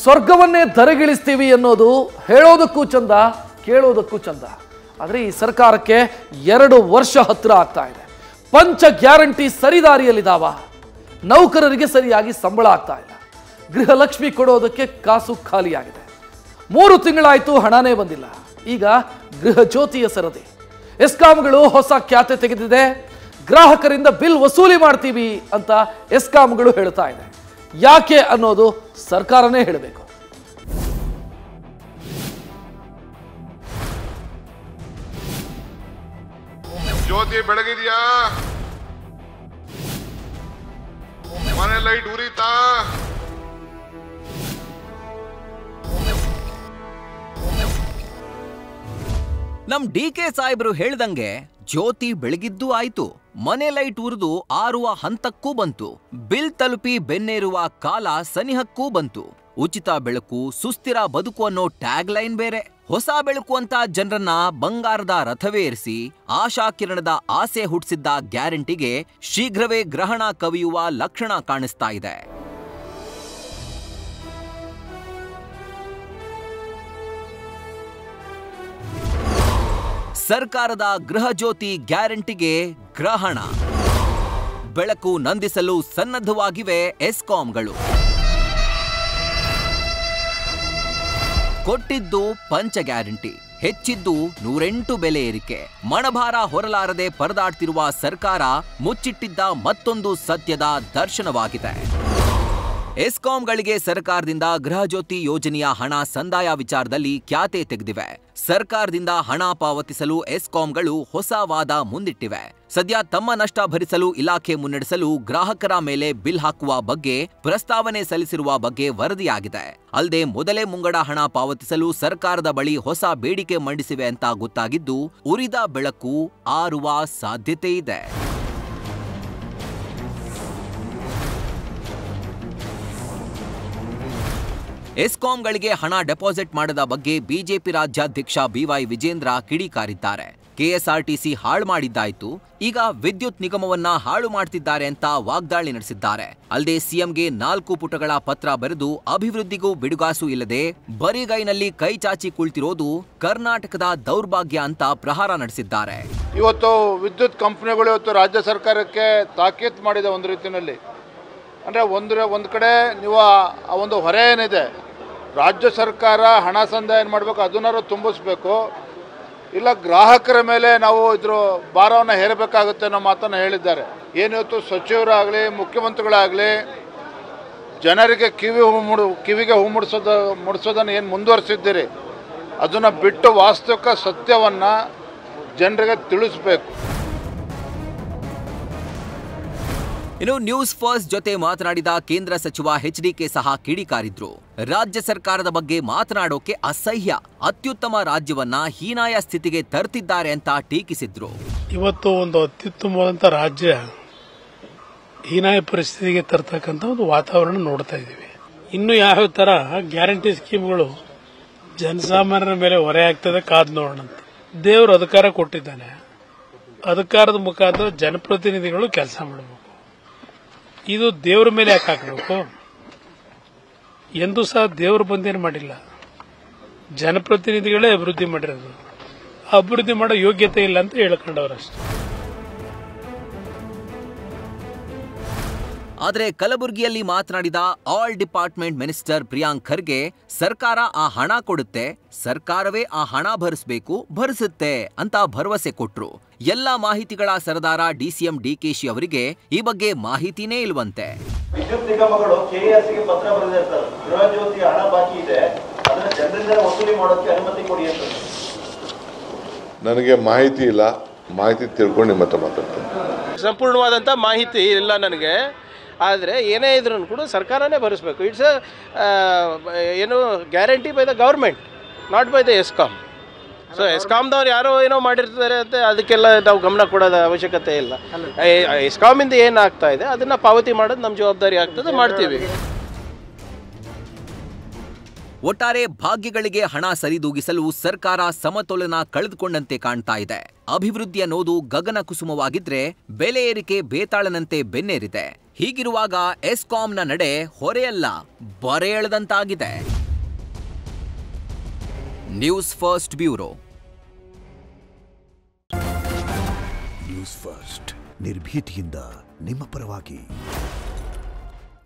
ಸ್ವರ್ಗವನ್ನೇ ಧರೆಗಿಳಿಸ್ತೀವಿ ಅನ್ನೋದು ಹೇಳೋದಕ್ಕೂ ಚಂದ, ಕೇಳೋದಕ್ಕೂ ಚಂದ. ಆದರೆ ಈ ಸರ್ಕಾರಕ್ಕೆ 2 ವರ್ಷ ಹತ್ತಿರ ಆಗ್ತಾ ಇದೆ. ಪಂಚ ಗ್ಯಾರಂಟಿ ಸರಿದಾರಿಯಲ್ಲಿದ್ದಾವ? ನೌಕರರಿಗೆ ಸರಿಯಾಗಿ ಸಂಬಳ ಆಗ್ತಾ ಇಲ್ಲ. ಗೃಹಲಕ್ಷ್ಮಿ ಕೊಡೋದಕ್ಕೆ ಕಾಸು ಖಾಲಿಯಾಗಿದೆ. 3 ತಿಂಗಳಾಯಿತು, ಹಣನೇ ಬಂದಿಲ್ಲ. ಈಗ ಗೃಹ ಜ್ಯೋತಿಯ ಸರದಿ. ಎಸ್ಕಾಂಗಳು ಹೊಸ ಖ್ಯಾತೆ ತೆಗೆದಿದೆ. ಗ್ರಾಹಕರಿಂದ ಬಿಲ್ ವಸೂಲಿ ಮಾಡ್ತೀವಿ ಅಂತ ಎಸ್ಕಾಂಗಳು ಹೇಳ್ತಾ ಇದೆ. ಯಾಕೆ ಅನ್ನೋದು ಸರ್ಕಾರನೇ ಹೇಳಬೇಕು. ಜ್ಯೋತಿ ಬೆಳಗಿದ್ಯಾ? ಮನೆ ಲೈಟ್ ಉರಿತಾ? ನಮ್ ಡಿಕೆ ಸಾಹೇಬ್ರು ಹೇಳ್ದಂಗೆ ಜ್ಯೋತಿ ಬೆಳಗಿದ್ದು ಆಯ್ತು, ಮನೆ ಲೈಟ್ ಉರಿದು ಆರುವ ಹಂತಕ್ಕೂ ಬಂತು, ಬಿಲ್ ತಲುಪಿ ಬೆನ್ನೇರುವ ಕಾಲ ಸನಿಹಕ್ಕೂ ಬಂತು. ಉಚಿತ ಬೆಳಕು, ಸುಸ್ಥಿರ ಬದುಕು ಅನ್ನೋ ಟ್ಯಾಗ್ ಲೈನ್ ಬೇರೆ. ಹೊಸ ಬೆಳಕು ಅಂತ ಜನರನ್ನ ಬಂಗಾರದ ರಥವೇರಿಸಿ ಆಶಾಕಿರಣದ ಆಸೆ ಹುಟ್ಟಿಸಿದ್ದ ಗ್ಯಾರಂಟಿಗೆ ಶೀಘ್ರವೇ ಗ್ರಹಣ ಕವಿಯುವ ಲಕ್ಷಣ ಕಾಣಿಸ್ತಾ ಇದೆ. ಸರ್ಕಾರದ ಗೃಹ ಜ್ಯೋತಿ ಗ್ಯಾರಂಟಿಗೆ ಗ್ರಹಣ. ಬೆಳಕು ನಂದಿಸಲು ಸನ್ನದ್ಧವಾಗಿವೆ ಎಸ್ಕಾಂಗಳು. ಕೊಟ್ಟಿದ್ದು ಪಂಚ ಗ್ಯಾರಂಟಿ, ಹೆಚ್ಚಿದ್ದು 108 ಬೆಲೆ ಏರಿಕೆ. ಮಣಭಾರ ಹೊರಲಾರದೆ ಪರದಾಡ್ತಿರುವ ಸರ್ಕಾರ ಮುಚ್ಚಿಟ್ಟಿದ್ದ ಮತ್ತೊಂದು ಸತ್ಯದ ದರ್ಶನವಾಗಿದೆ. ಎಸ್ಕಾಂಗಳಿಗೆ ಸರ್ಕಾರದಿಂದ ಗೃಹ ಜ್ಯೋತಿ ಯೋಜನೆಯ ಹಣ ಸಂದಾಯ ವಿಚಾರದಲ್ಲಿ ಖ್ಯಾತೆ ತೆಗೆದಿವೆ. ಸರ್ಕಾರದಿಂದ ಹಣ ಪಾವತಿಸಲು ಎಸ್ಕಾಂಗಳು ಹೊಸ ವಾದ ಮುಂದಿಟ್ಟಿವೆ. ಸದ್ಯ ತಮ್ಮ ನಷ್ಟ ಭರಿಸಲು ಇಲಾಖೆ ಮುನ್ನಡೆಸಲು ಗ್ರಾಹಕರ ಮೇಲೆ ಬಿಲ್ ಹಾಕುವ ಬಗ್ಗೆ ಪ್ರಸ್ತಾವನೆ ಸಲ್ಲಿಸಿರುವ ಬಗ್ಗೆ ವರದಿಯಾಗಿದೆ. ಅಲ್ಲದೆ ಮೊದಲೇ ಮುಂಗಡ ಹಣ ಪಾವತಿಸಲು ಸರ್ಕಾರದ ಬಳಿ ಹೊಸ ಬೇಡಿಕೆ ಮಂಡಿಸಿವೆ ಅಂತ ಗೊತ್ತಾಗಿದ್ದು, ಉರಿದ ಬೆಳಕು ಆರುವ ಸಾಧ್ಯತೆ ಇದೆ. ಎಸ್ಕಾಂಗಳಿಗೆ ಹಣ ಡೆಪಾಸಿಟ್ ಮಾಡದ ಬಗ್ಗೆ ಬಿಜೆಪಿ ರಾಜ್ಯಾಧ್ಯಕ್ಷ ಬಿವೈ ವಿಜೇಂದ್ರ ಕಿಡಿಕಾರಿದ್ದಾರೆ. ಕೆಎಸ್ಆರ್ಟಿಸಿ ಹಾಳು ಮಾಡಿದ್ದಾಯ್ತು, ಈಗ ವಿದ್ಯುತ್ ನಿಗಮವನ್ನ ಹಾಳು ಮಾಡ್ತಿದ್ದಾರೆ ಅಂತ ವಾಗ್ದಾಳಿ ನಡೆಸಿದ್ದಾರೆ. ಅಲ್ಲದೆ ಸಿಎಂಗೆ 4 ಪುಟಗಳ ಪತ್ರ ಬರೆದು ಅಭಿವೃದ್ಧಿಗೂ ಬಿಡುಗಾಸು ಇಲ್ಲದೆ ಬರಿಗೈನಲ್ಲಿ ಕೈ ಚಾಚಿ ಕುಳಿತಿರೋದು ಕರ್ನಾಟಕದ ದೌರ್ಭಾಗ್ಯ ಅಂತ ಪ್ರಹಾರ ನಡೆಸಿದ್ದಾರೆ. ಇವತ್ತು ವಿದ್ಯುತ್ ಕಂಪನಿಗಳು ಇವತ್ತು ರಾಜ್ಯ ಸರ್ಕಾರಕ್ಕೆ ತಾಕೀತು ಮಾಡಿದೆ. ಒಂದು ರೀತಿಯಲ್ಲಿ ಅಂದರೆ ಒಂದು ಕಡೆ ನೀವು ಆ ಒಂದು ಹೊರೆ ಏನಿದೆ, ರಾಜ್ಯ ಸರ್ಕಾರ ಹಣ ಸಂದಾಯ ಮಾಡಬೇಕು, ಅದನ್ನಾರು ತುಂಬಿಸ್ಬೇಕು, ಇಲ್ಲ ಗ್ರಾಹಕರ ಮೇಲೆ ನಾವು ಇದ್ರ ಭಾರವನ್ನು ಹೇರಬೇಕಾಗುತ್ತೆ ಅನ್ನೋ ಮಾತನ್ನು ಹೇಳಿದ್ದಾರೆ. ಏನಿವತ್ತು ಸಚಿವರಾಗಲಿ ಮುಖ್ಯಮಂತ್ರಿಗಳಾಗಲಿ ಜನರಿಗೆ ಕಿವಿಗೆ ಹೂ ಮುಡಿಸೋದನ್ನು ಏನು ಮುಂದುವರಿಸಿದ್ದೀರಿ, ಅದನ್ನು ಬಿಟ್ಟು ವಾಸ್ತವಿಕ ಸತ್ಯವನ್ನು ಜನರಿಗೆ ತಿಳಿಸ್ಬೇಕು. ಇನ್ನು ನ್ಯೂಸ್ ಫಸ್ಟ್ ಜೊತೆ ಮಾತನಾಡಿದ ಕೇಂದ್ರ ಸಚಿವ ಎಚ್ಡಿಕೆ ಸಹ ಕಿಡಿಕಾರಿದ್ರು. ರಾಜ್ಯ ಸರ್ಕಾರದ ಬಗ್ಗೆ ಮಾತನಾಡೋಕೆ ಅಸಹ್ಯ, ಅತ್ಯುತ್ತಮ ರಾಜ್ಯವನ್ನ ಹೀನಾಯ ಸ್ಥಿತಿಗೆ ತರ್ತಿದ್ದಾರೆ ಅಂತ ಟೀಕಿಸಿದ್ರು. ಇವತ್ತು ಒಂದು ಅತ್ಯುತ್ತಮವಾದಂಥ ರಾಜ್ಯ ಹೀನಾಯ ಪರಿಸ್ಥಿತಿಗೆ ತರ್ತಕ್ಕಂಥ ಒಂದು ವಾತಾವರಣ ನೋಡ್ತಾ ಇದ್ದೀವಿ. ಇನ್ನು ಯಾವ ತರ ಗ್ಯಾರಂಟಿ ಸ್ಕೀಮ್ಗಳು ಜನಸಾಮಾನ್ಯರ ಮೇಲೆ ಹೊರೆ ಆಗ್ತದೆ ಕಾದ್ ನೋಡೋಣ. ದೇವರು ಅಧಿಕಾರ ಕೊಟ್ಟಿದ್ದಾನೆ, ಅಧಿಕಾರದ ಮುಖಾಂತರ ಜನಪ್ರತಿನಿಧಿಗಳು ಕೆಲಸ ಮಾಡಬೇಕು. ಇದು ದೇವರ ಮೇಲೆ ಯಾಕೆ ಹಾಕಬೇಕು? ಎಂದೂ ಸಹ ದೇವರು ಬಂದೇನು ಮಾಡಿಲ್ಲ, ಜನಪ್ರತಿನಿಧಿಗಳೇ ಅಭಿವೃದ್ಧಿ ಮಾಡಿರೋದು. ಅಭಿವೃದ್ಧಿ ಮಾಡೋ ಯೋಗ್ಯತೆ ಇಲ್ಲ ಅಂತ ಹೇಳ್ಕೊಂಡವ್ರಷ್ಟೇ. ಆದರೆ ಕಲಬುರಗಿಯಲ್ಲಿ ಮಾತನಾಡಿದ all department minister Priyank Kharge ಸರ್ಕಾರ ಆ ಹಣ ಕೊಡುತ್ತೆ, ಸರ್ಕಾರವೇ ಆ ಹಣ ಭರಿಸುತ್ತೆ ಅಂತ ಭರವಸೆ ಕೊಟ್ರು. ಎಲ್ಲ ಮಾಹಿತಿಗಳ ಸರದಾರ ಡಿಸಿಎಂ ಡಿಕೆಶಿ ಅವರಿಗೆ ಈ ಬಗ್ಗೆ ಮಾಹಿತಿನೇ ಇಲ್ವಂತೆ. ವಿದ್ಯುತ್ ನಿಗಮಗಳು ಕೆಎಸ್ಗೆ ಪತ್ರ ಬರೆದಿರ್ತಾರೆ, ಗೃಹ ಜ್ಯೋತಿ ಹಣ ಬಾಕಿ ಇದೆ, ಅದನ್ನ ಜನರಿಂದ ವಸೂಲಿ ಮಾಡೋದಕ್ಕೆ ಅನುಮತಿ ಕೊಡಿ ಅಂತ. ನನಗೆ ಮಾಹಿತಿ ಇಲ್ಲ, ಮಾಹಿತಿ ತಿಳ್ಕೊಂಡು ನಿಮ್ಮ ಹತ್ರ ಮಾತಾಡ್ತೀನಿ. ಸಂಪೂರ್ಣವಾದಂಥ ಮಾಹಿತಿ ಇಲ್ಲ ನನಗೆ. ಆದರೆ ಏನೇ ಇದ್ರೂ ಕೂಡ ಸರ್ಕಾರನೇ ಭರಿಸಬೇಕು. ಇಟ್ಸ್ ಏನು guarantee by the government, not by the ESCOM. So ಎಸ್ಕಾಂದವ್ರು ಯಾರೋ ಏನೋ ಮಾಡಿರ್ತಾರೆ ಅಂತ ಅದಕ್ಕೆಲ್ಲ ನಾವು ಗಮನ ಕೊಡೋದ ಅವಶ್ಯಕತೆ ಇಲ್ಲ. ಎಸ್ಕಾಮಿಂದ ಏನಾಗ್ತಾ ಇದೆ ಅದನ್ನು ಪಾವತಿ ಮಾಡೋದು ನಮ್ಮ ಜವಾಬ್ದಾರಿ ಆಗ್ತದೆ, ಮಾಡ್ತೀವಿ. ಒಟ್ಟಾರೆ ಭಾಗ್ಯಗಳಿಗೆ ಹಣ ಸರಿದೂಗಿಸಲು ಸರ್ಕಾರ ಸಮತೋಲನ ಕಳೆದುಕೊಂಡಂತೆ ಕಾಣ್ತಾ ಇದೆ. ಅಭಿವೃದ್ಧಿ ಅನ್ನೋದು ಗಗನ ಕುಸುಮವಾಗಿದ್ರೆ ಬೆಲೆ ಏರಿಕೆ ಬೇತಾಳನಂತೆ ಬೆನ್ನೇರಿದೆ. ಹೀಗಿರುವಾಗ ಎಸ್ಕಾಂನ ನಡೆ ಹೊರೆಯಲ್ಲ, ಬರೆ ಎಳೆದಂತಾಗಿದೆ. News first bureau. News first ನಿರ್ಭೀತಿಯಿಂದ ನಿಮ್ಮ ಪರವಾಗಿ.